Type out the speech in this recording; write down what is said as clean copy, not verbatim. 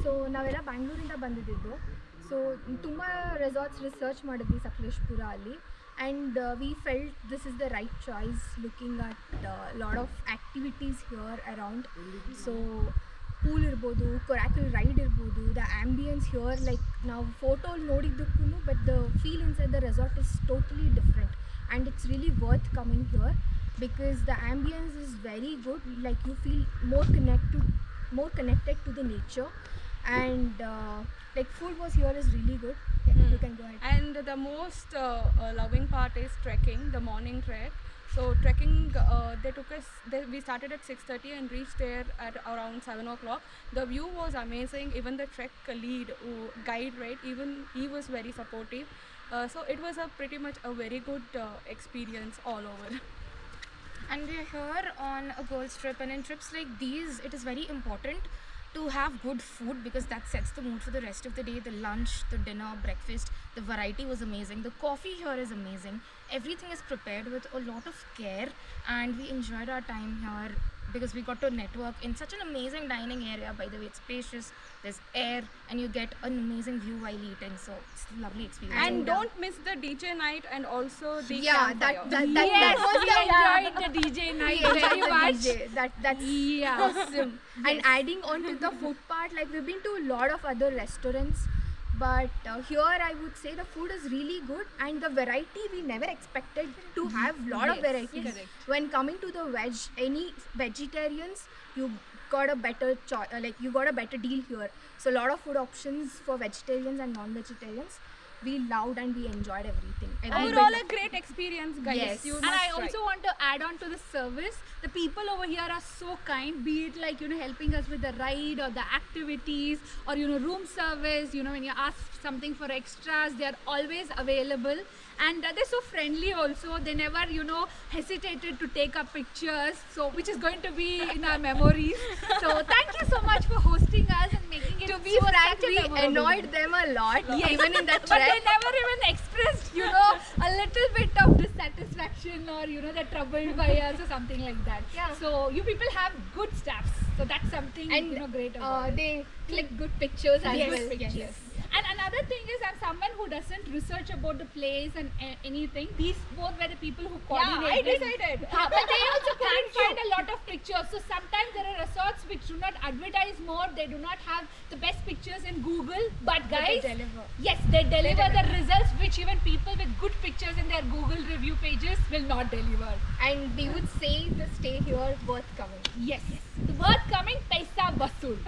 So ನಾವೆಲ್ಲ ಬ್ಯಾಂಗ್ಳೂರಿಂದ ಬಂದಿದ್ದು. So ತುಂಬ ರೆಸಾರ್ಟ್ಸ್ ರಿಸರ್ಚ್ ಮಾಡಿದ್ವಿ ಸಕಲೇಶ್ಪುರ ಅಲ್ಲಿ. And we felt this is the right choice looking at lot of activities here around. So pool ಇರ್ಬೋದು, coracle ride ಇರ್ಬೋದು, the ambience here like ನಾವು ಫೋಟೋಲ್ಲಿ ನೋಡಿದ್ದಕ್ಕೂ but the feel inside the resort is totally different and it's really worth coming here because the ambience is very good, like you feel more connected to the nature. And like food was here is really good. You can go ahead. And the most loving part is trekking, the morning trek. So trekking, we started at 6:30 and reached there at around 7 o'clock. The view was amazing. Even the trek lead, guide, right, even he was very supportive. So it was a pretty much a very good experience all over. And we are here on a girls trip, and in trips like these it is very important to have good food because that sets the mood for the rest of the day. The lunch, the dinner, breakfast, the variety was amazing. The coffee here is amazing. Everything is prepared with a lot of care, and we enjoyed our time here because we got to network in such an amazing dining area. By the way, it's spacious, there's air, and you get an amazing view while eating, so it's a lovely experience. And don't miss the DJ night and also the Yeah, campfire. that was the enjoyed the DJ night very much. That's awesome. And adding on to the food part, like we've been to a lot of other restaurants, but here I would say the food is really good and the variety we never expected to have lot of varieties. Correct. When coming to the veg, any vegetarians, you got a better like you got a better deal here. So a lot of food options for vegetarians and non-vegetarians. We loved and we enjoyed everything. Overall, a great experience, guys. Yes. You And must I try. also want to add on to the service. The people over here are so kind, be it like, helping us with the ride or the activities or, room service, when you ask something for extras, they are always available. And they're so friendly also. They never, hesitated to take up pictures, so which is going to be in our memories. So thank you so much for hosting us and making it To be so frank, such a we memorable annoyed them a lot, even in that But trek. they never even expressed, a little bit of dissatisfaction or, they're troubled by us or something like that. Yeah. So you people have good staffs. So that's something, And great about it. they click good pictures as Yes, well. yes. And another thing is, I'm someone who doesn't research about the place and anything. These both were the people who coordinated. I did. But they also can't find a lot of pictures. So sometimes there are resorts which do not advertise more. They do not have the best pictures in Google. But guys, they deliver. yes, they deliver the results which even people with good pictures in their Google review pages will not deliver. And we would say the stay here worth coming. Yes, the word coming, paisa basul.